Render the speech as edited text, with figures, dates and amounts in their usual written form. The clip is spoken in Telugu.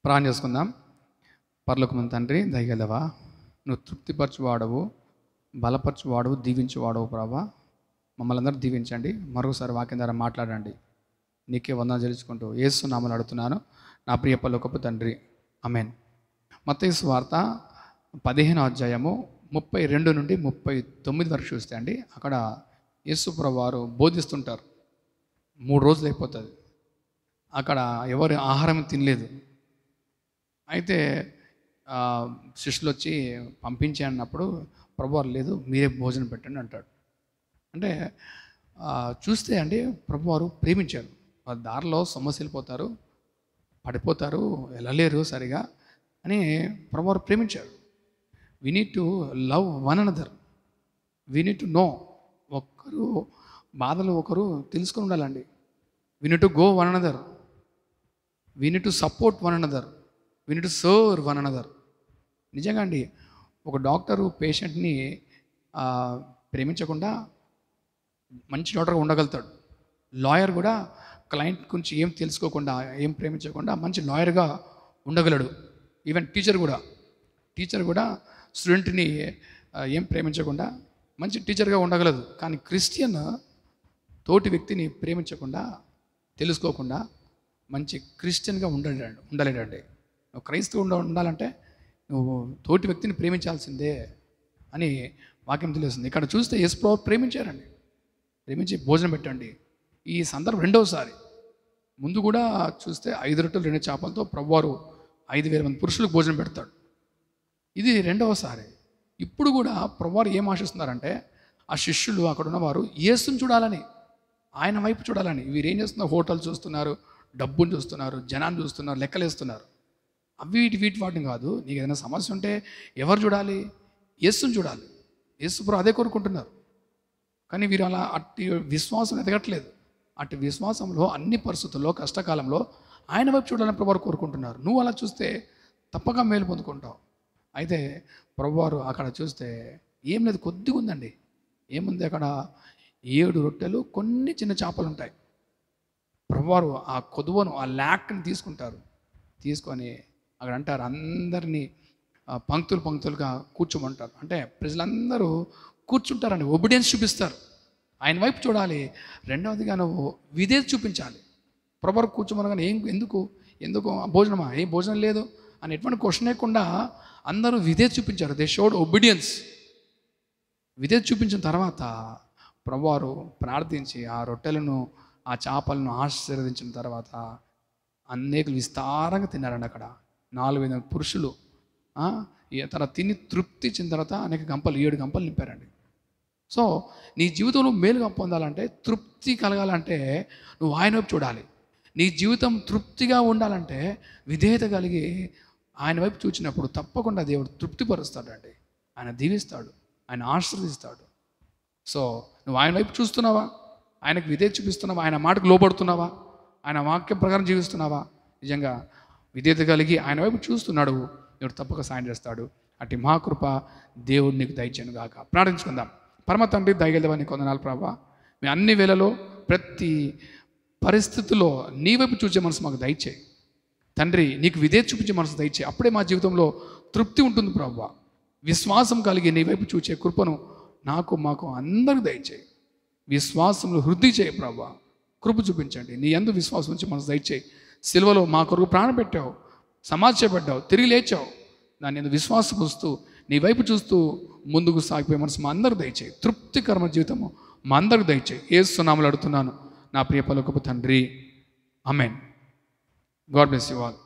ప్రార్థన చేసుకుందాం. పరలోకమందు తండ్రి, దయగలవా, నువ్వు తృప్తిపరచువాడవు, బలపరచువాడవు, దీవించువాడవు ప్రభా. మమ్మల్ని అందరూ దీవించండి. మరొకసారి వాక్యం ద్వారా మాట్లాడండి. నీకే వందనాలు చెల్లించుకుంటూ యేసు నామములో అడుగుతున్నాను, నా ప్రియ పరలోకపు తండ్రి. ఆమేన్. మత్తయి సువార్త 15వ అధ్యాయము 32 నుండి 39 వరకు చూస్తే అండి, అక్కడ యేసు ప్రభువారు బోధిస్తుంటారు. 3 రోజులు అయిపోతుంది. అక్కడ ఎవరు ఆహారం తినలేదు. అయితే శిష్యులు వచ్చి పంపించే అన్నప్పుడు ప్రభువారు లేదు, మీరే భోజనం పెట్టండి అంటాడు. అంటే చూస్తే అండి ప్రభువారు ప్రేమించారు. వారు దారిలో సమస్యలు పోతారు, పడిపోతారు, వెళ్ళలేరు సరిగా అని ప్రభువారు ప్రేమించారు. We need to love one another. We need to know. ఒకరు బాధలు ఒకరు తెలుసుకొని ఉండాలండి. We need to go one another. We need to support one another. We need to serve one another. నిజంగా అండి, ఒక డాక్టరు పేషెంట్ని ప్రేమించకుండా మంచి డాక్టర్గా ఉండగలుగుతాడు. లాయర్ కూడా క్లయింట్ గురించి ఏం తెలుసుకోకుండా, ఏం ప్రేమించకుండా మంచి లాయర్గా ఉండగలడు. ఈవెన్ టీచర్ కూడా స్టూడెంట్ని ఏం ప్రేమించకుండా మంచి టీచర్గా ఉండగలదు. కానీ క్రిస్టియన్ తోటి వ్యక్తిని ప్రేమించకుండా, తెలుసుకోకుండా మంచి క్రిస్టియన్గా ఉండలేడండి. నువ్వు క్రైస్తవుగా ఉండాలంటే నువ్వు తోటి వ్యక్తిని ప్రేమించాల్సిందే అని వాక్యం తెలుస్తుంది. ఇక్కడ చూస్తే యేసు ప్రభువు ప్రేమించారండి. ప్రేమించి భోజనం పెట్టండి. ఈ సందర్భం రెండవసారి. ముందు కూడా చూస్తే 5 రొట్టెలు 2 చేపలతో ప్రభువారు 5,000 మంది పురుషులకు భోజనం పెడతాడు. ఇది రెండవసారి. ఇప్పుడు కూడా ప్రభువారు ఏం ఆశిస్తున్నారంటే, ఆ శిష్యులు అక్కడ ఉన్నవారు యేసుని చూడాలని, ఆయన వైపు చూడాలని. వీరు ఏం చేస్తున్నారు? హోటల్ చూస్తున్నారు, డబ్బును చూస్తున్నారు, జనాన్ని చూస్తున్నారు, లెక్కలేస్తున్నారు. అవి వాటిని కాదు. నీకు ఏదైనా సమస్య ఉంటే ఎవరు చూడాలి? యేసుని చూడాలి. యేసు ప్రభు అదే కోరుకుంటున్నారు. కానీ వీరు అలా అట్టి విశ్వాసం ఎదగట్లేదు. అట్టి విశ్వాసంలో అన్ని పరిస్థితుల్లో, కష్టకాలంలో ఆయన వైపు చూడాలని ప్రభువారు కోరుకుంటున్నారు. నువ్వు అలా చూస్తే తప్పక మేలు పొందుకుంటావు. అయితే ప్రభువారు అక్కడ చూస్తే ఏం లేదు, కొద్దిగా ఉందండి. ఏముంది అక్కడ? 7 రొట్టెలు, కొన్ని చిన్న చేపలు ఉంటాయి. ప్రభువారు ఆ కొదువను, ఆ ల్యాక్ని తీసుకొని అక్కడ అంటారు, అందరినీ పంక్తులుగా కూర్చోమంటారు. అంటే ప్రజలందరూ కూర్చుంటారని ఒబిడియన్స్ చూపిస్తారు. ఆయన వైపు చూడాలి. రెండవదిగా నువ్వు విధేయత చూపించాలి. ప్రభువారు కూర్చోమనగానే ఎందుకు భోజనమా? ఏం భోజనం లేదు అని ఎటువంటి క్వశ్చన్ లేకుండా అందరూ విధేయత చూపించారు. They showed obedience. విధేయత చూపించిన తర్వాత ప్రభువారు ప్రార్థించి ఆ రొట్టెలను, ఆ చేపలను ఆశీర్వదించిన తర్వాత అనేకులు విస్తారంగా తిన్నారండి. అక్కడ 4,000 పురుషులు తన తిని తృప్తి చెందిన తర్వాత అనేక గంపలు, 7 గంపలు నింపారండి. సో నీ జీవితంలో మేలుగా పొందాలంటే, తృప్తి కలగాలంటే నువ్వు ఆయన వైపు చూడాలి. నీ జీవితం తృప్తిగా ఉండాలంటే విధేయత కలిగి ఆయన వైపు చూచినప్పుడు తప్పకుండా దేవుడు తృప్తిపరుస్తాడండి. ఆయన దీవిస్తాడు, ఆయన ఆశీర్వదిస్తాడు. సో నువ్వు ఆయన వైపు చూస్తున్నావా? ఆయనకు విధేయత చూపిస్తున్నావా? ఆయన మాటకు లోబడుతున్నావా? ఆయన వాక్యం ప్రకారం జీవిస్తున్నావా? నిజంగా విధేయత కలిగి ఆయన వైపు చూస్తున్నాడు, దేవుడు తప్పక సాయం చేస్తాడు. అటు మహాకృప దేవుడు నీకు దయచేయను గాక. ప్రార్థించుకుందాం. పరమ తండ్రి, దయగలవా, నీకు వందనాలు ప్రభా. మీ అన్ని వేళలో, ప్రతి పరిస్థితుల్లో నీ వైపు చూసే మనసు మాకు దయచేయి తండ్రి. నీకు విధేయత చూపించే మనసు దయచేయి. అప్పుడే మా జీవితంలో తృప్తి ఉంటుంది ప్రభా. విశ్వాసం కలిగి నీ వైపు చూచే కృపను మాకు అందరికీ దయచేయి. విశ్వాసంలో వృద్ధి చేయి ప్రభా. కృప చూపించండి. నీ యందు విశ్వాసం నుంచి మనసు దయచేయి. సిలువలో మా కొరకు ప్రాణం పెట్టావు, సమాధి చేయబడ్డావు, తిరిగి లేచావు. దాన్ని ఎందుకు విశ్వాసం వస్తూ నీ వైపు చూస్తూ ముందుకు సాగిపోయే మనసు మా అందరూ దయచేయి. తృప్తికరమైన జీవితము మా అందరికి దయచేయి. యేసు నామములో అడుగుతున్నాను, నా ప్రియ పరలోకపు తండ్రి. ఆమేన్. God bless you all.